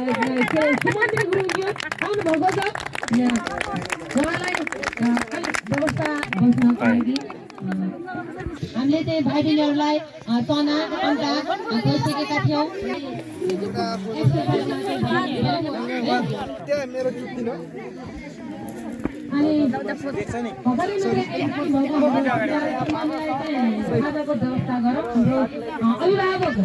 सुमन्त्री गुरुङज्यू आउनुभएको छ उहाँलाई अलिक व्यवस्था बस्नको लागि हामीले चाहिँ भाइ बहिनीहरूलाई चना अन्डा गइसकेका थियौँ। अनि खाजाको व्यवस्था गरौँ। हाम्रो अभिभावक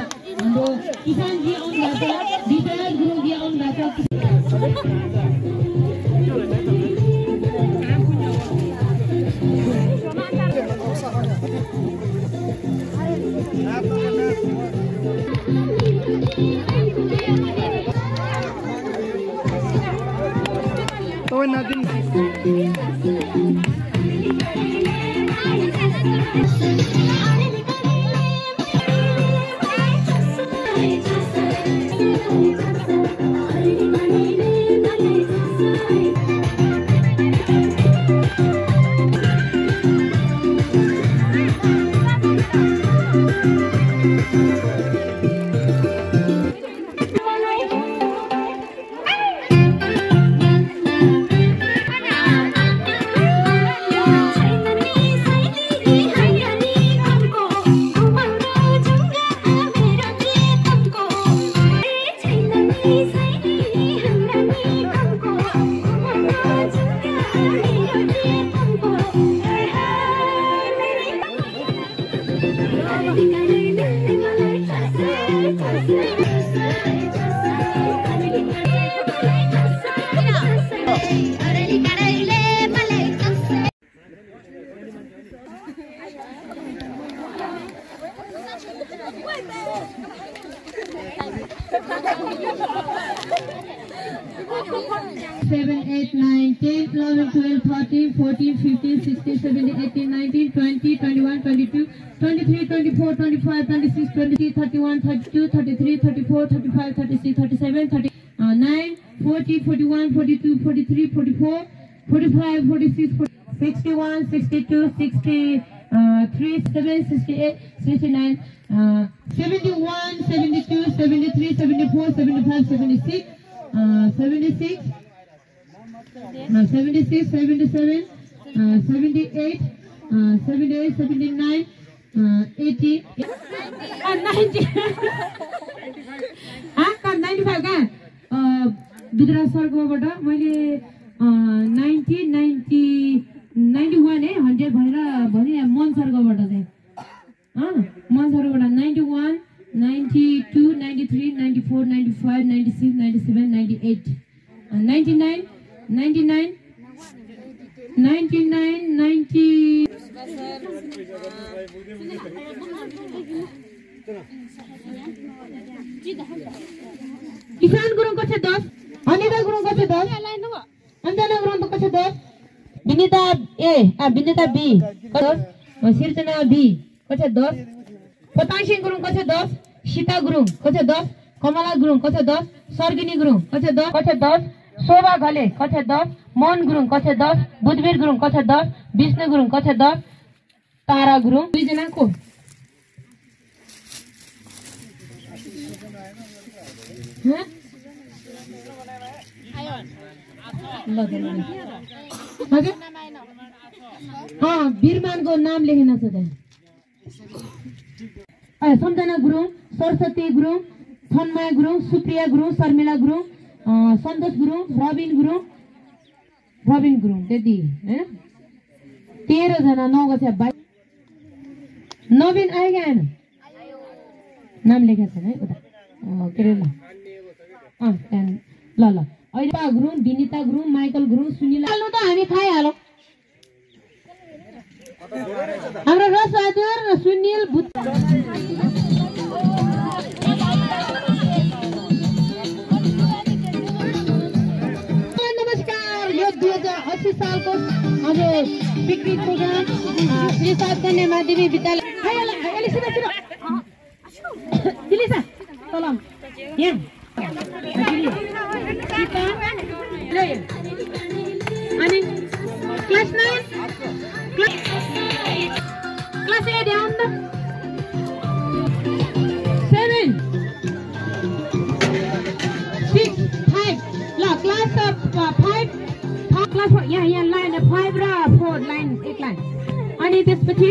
हाम्रो किसानजी आउनुभएको छ, विजय गुरुङजी आउनुभएको छ। 7, 8, 9, 10, 11, 12, 13, 14, 15, 16, 17, 18, 19, 20, 21, 22, 23, 24, 25, 26, 28, 31, 32, 33, 34, 35, 36, 37, 39, 40, 41, 42, 43, 44, 45, 46, 61, 62, 63, 67, 68, 69, 71, 72, 73, 74, 75, 76, 76, 76, 77, 78, 78, 79, 80, 90. 95 का बिद्रा सर्गबाट मैले 90, 90, 91 है 100 भनेर भने मन सर्गबाट चाहिँ मन सर्गबाट 91, 92, 93, 94, 95, 96, 97, 98, 99, 99, 99, 90. किसान गुरुङको छ 10, अनिता गुरुङको छ 10, अन्जना गुरुङको छ 10, विनिता विनिता बी को 10, सिर्जना बी को छ 10, पताङ सिंह गुरुङको छ 10, सीता गुरुङ को छ 10, कमला गुरुङ को छ 10, सर्गिनी गुरुङ को छ 10, शोभा घले को छ 10, मन गुरुङ को छ 10, बुधवीर गुरुङ को छ 10, विष्णु गुरुङ को छ 10, तारा गुरुङ दुई जनाको वीरमानको नाम लेखेन छ त्यहाँ। सम्झना गुरुङ, सरस्वती गुरुङ, छन्माया गुरुङ, सुप्रिया गुरुङ, शर्मिला गुरुङ, सन्तोष गुरुङ, रबिन गुरुङ त्यति हैन। 13 जना 9 गछ 22 नवीन आयो कि आएन? नाम लेखेको छ है उता के रे ल अहिले गुरुङ, विनिता गुरुङ, माइकल गुरुङ, सुनिला हाल्नु त हामी खाइहालौँ। हाम्रो रसबहादुर, सुनिल, नमस्कार। यो 2080 सालको हाम्रो पिकनिक प्रोग्राम श्री सात कन्या माध्यमिक विद्यालय अनि class 9 class 8 down 7 6 5. Look, class of 5. Class 4. Yeah, line 5 र 4 line एक line. अनि त्यसपछि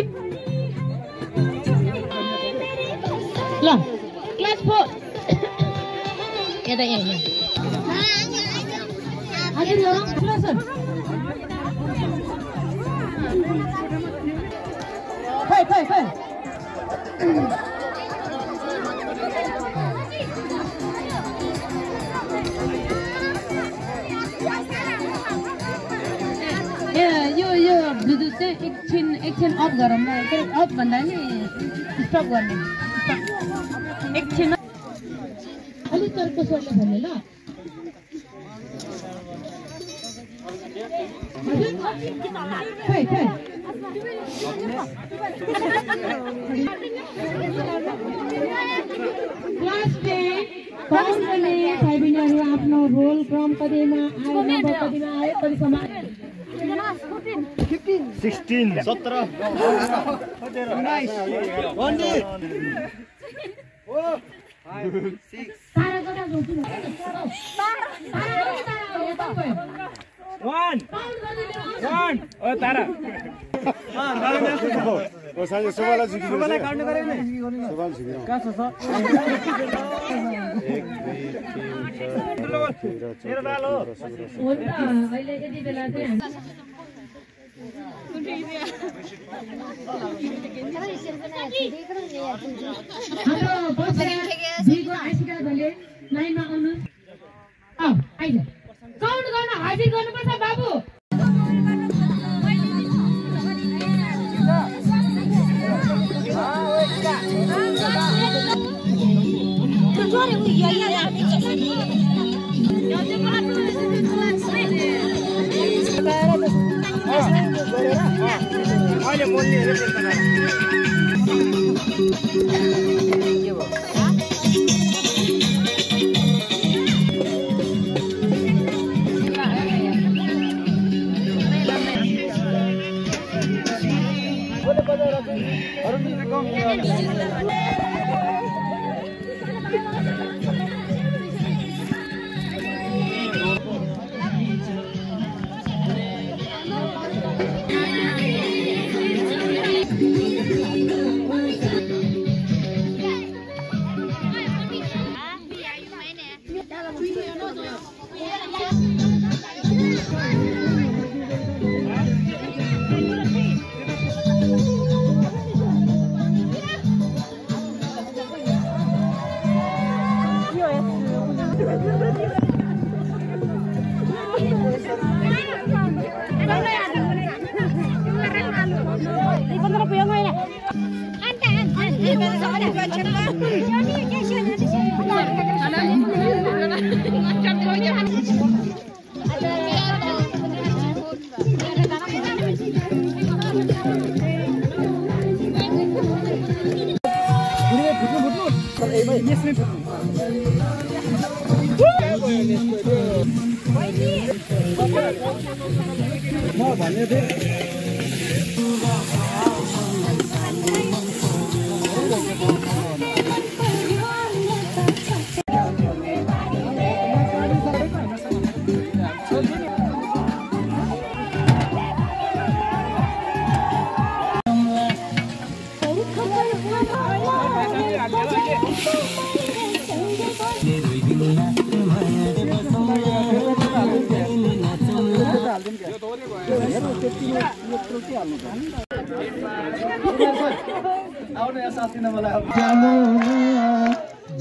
ल क्लास 4 यता यहाँ हजुर ल सर खै यो ब्लुटुथ चाहिँ एकछिन अफ गरौँ न अफ भन्दा नि स्टप गर्ने एकछिन अलिक तर्को स्वरले भन्ने ल खै क्लास 10 कौनले भाइबहिनीहरू आफ्नो रोल क्रम कतिमा आयो नम्बर कतिमा आयो कतिसम्म 16 17 लाइनमा आउनु काउन्ट गर्न हाजिर गर्नुपर्छ बाबु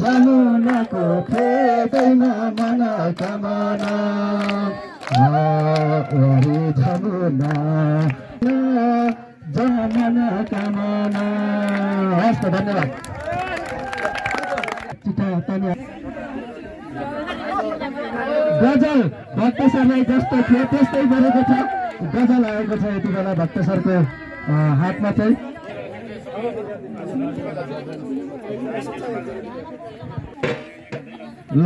जमुनाको खेतैमा मन कमाना वरी जमुना जमुना कमाना हस्त धन्यवाद गजल भक्त सरलाई जस्तो थियो त्यस्तै गरेको छ गजल आएको छ यति बेला भक्त सरको हातमा चाहिँ ल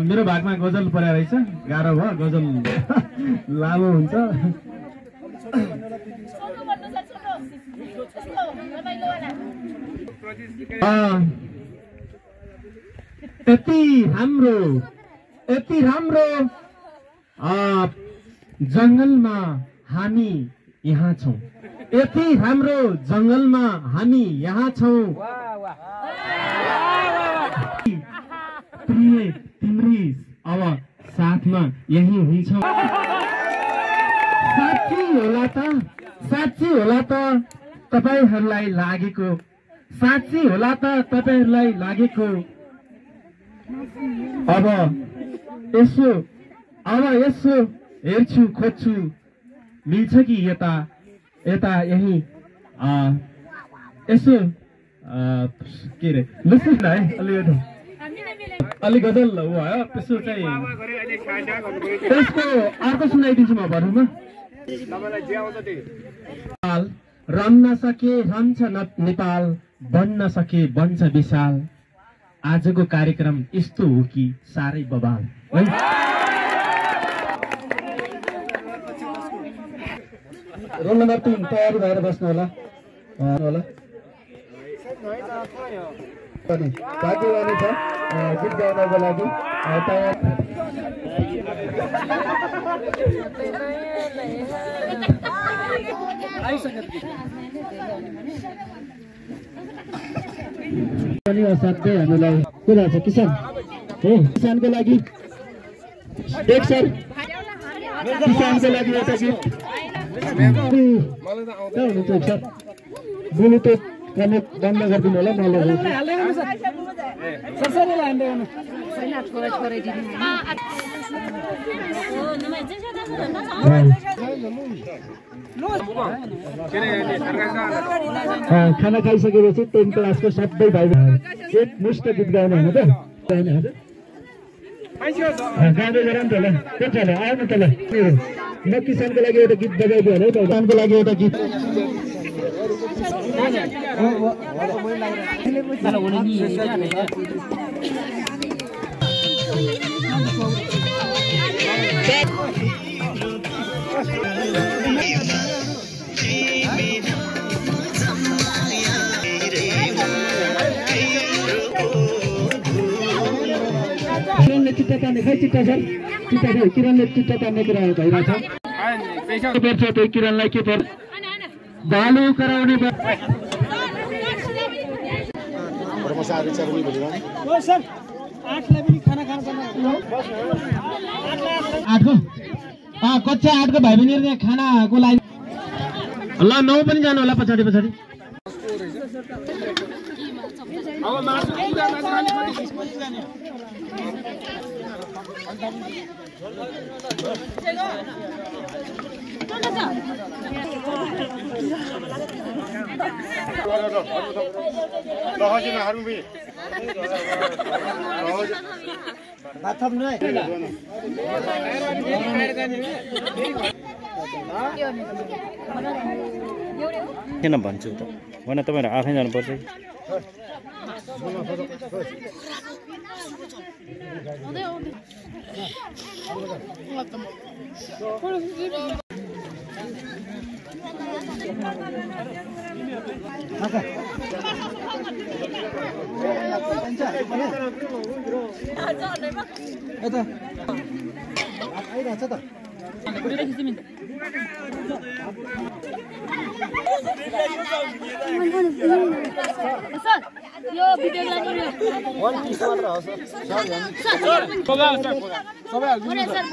मेरो भागमा गजल परेको रहेछ गाह्रो भयो गजल लामो हुन्छ यति राम्रो जंगलमा हामी यहाँ छौं। यति हाम्रो जंगलमा हामी यहाँ छौं। प्रिय तिम्री अब साथमा यही हुन्छौ। साँच्ची होला त तपाईहरुलाई लागेको, साँच्ची होला त तपाईहरुलाई लागेको। अब यसो हेर्छु खोज्छु, मिल्छ कि यता यही यसो के रे लुसिन है अलि गदल भयो। त्यसो चाहिँ त्यसको अर्को सुनाइदिन्छु म भरमा। रम्न सके रम्छ नेपाल, बन्न सके बन्छ विशाल। आजको कार्यक्रम यस्तो हो कि साह्रै बवाल है। रोल नम्बर 3 तयारी भएर बस्नु होला। भाग्यवानी छ गीत गाउनको लागि तयार। पनि असाध्यै हामीलाई के लाग्छ किसान हो। किसानको लागि एक सर किसानको लागि एउटा गीत कहाँ हुनुहुन्छ एक सर? ब्लुटुथ कनेक्ट बन्द गरिदिनु होला। खाना खाइसकेपछि 10 क्लासको सबै भाइ एक मुष्ट गीत गाउने होइन त? गाउँदै गरौँ त ल। को छ ल आउनु त ल। म किसानको लागि एउटा गीत बजाइदियो होला है त। किसानको लागि एउटा गीत किरणले चिट्टा तान्ने खै चिट्टा सर चिट्टा थियो। किरणले चिट्टा तान्ने कुरा भइरहेछ। पर्छ त्यो किरणलाई के पर्छ? भालु कराउने कक्षा 8 को भाइ बहिनीहरु खानाको लागि ल 9 पनि जानु होला पछाडी। किन भन्छु त भन, तपाईहरु आफै जानुपर्छ। यो भिडियो लाग्यो वन पिस मात्र हो सर। पोगा सर सबै हाल्दिनु सर।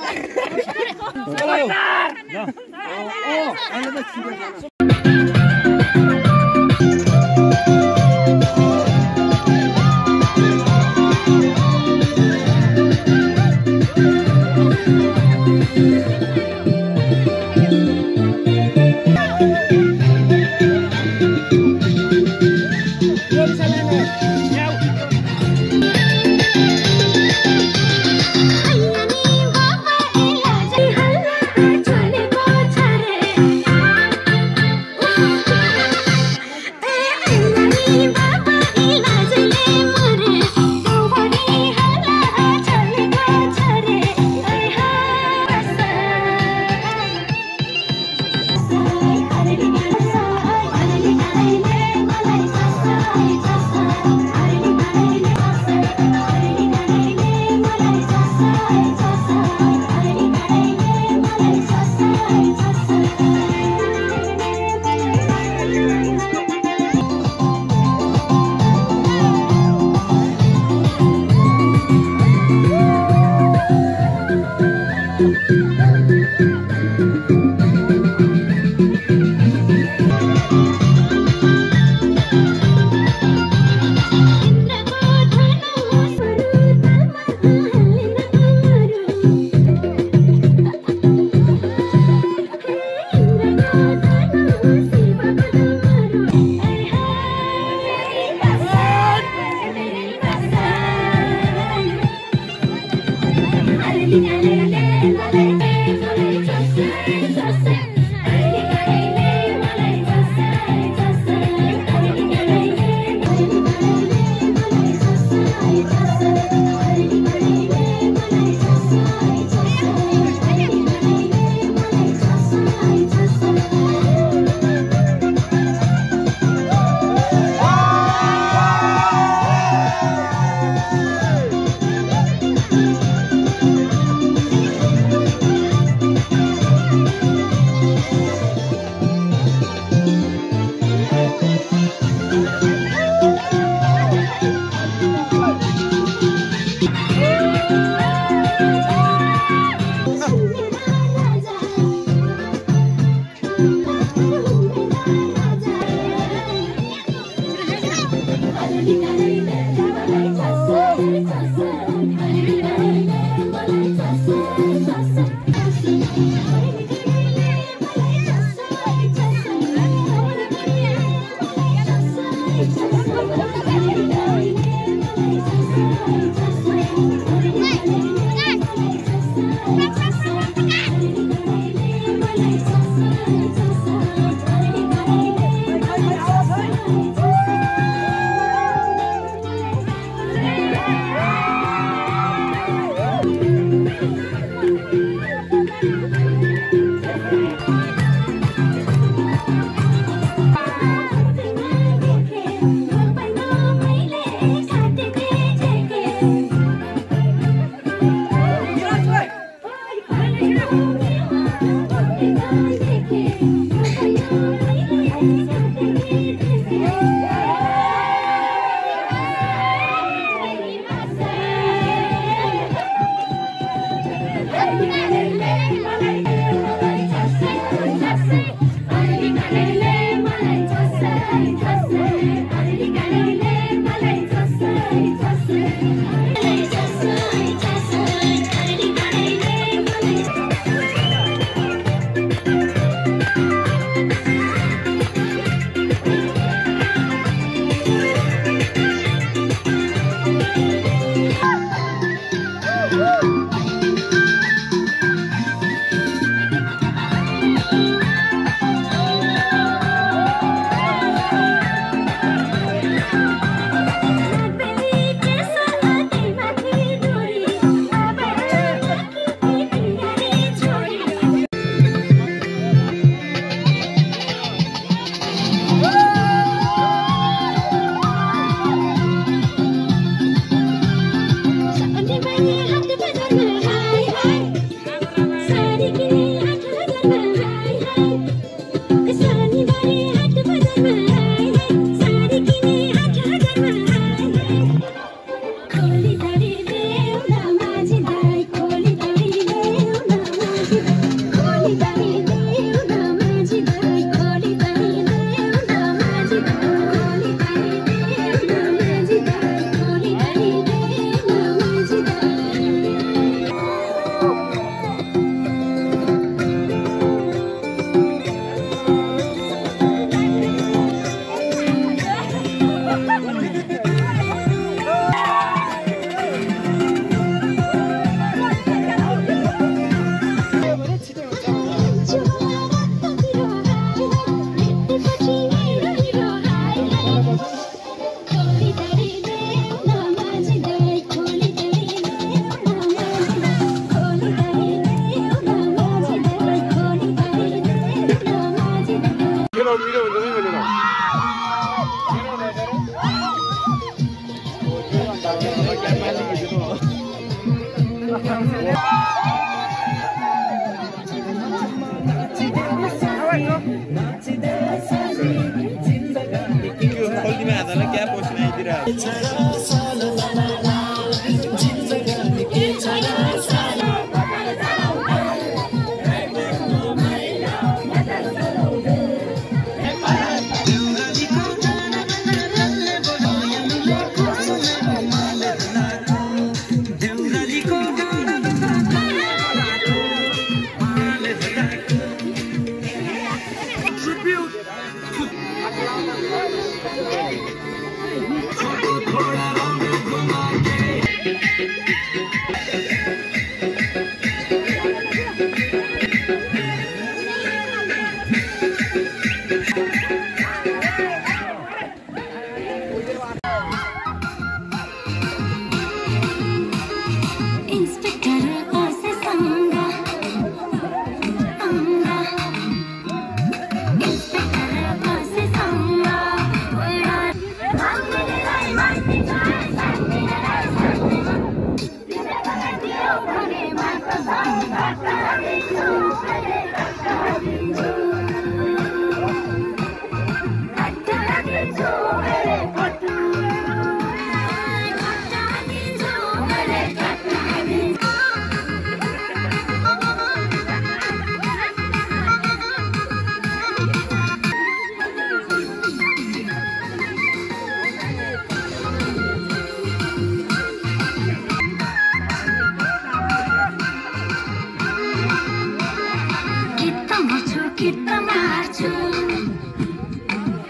चित्त मार्छु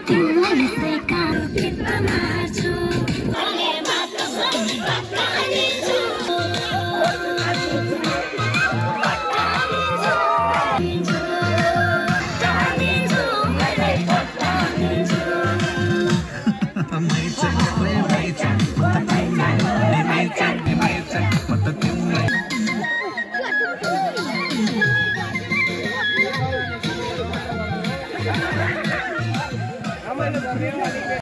तिमीलाई सेका चित्त मार्छु अरे मात्र सबै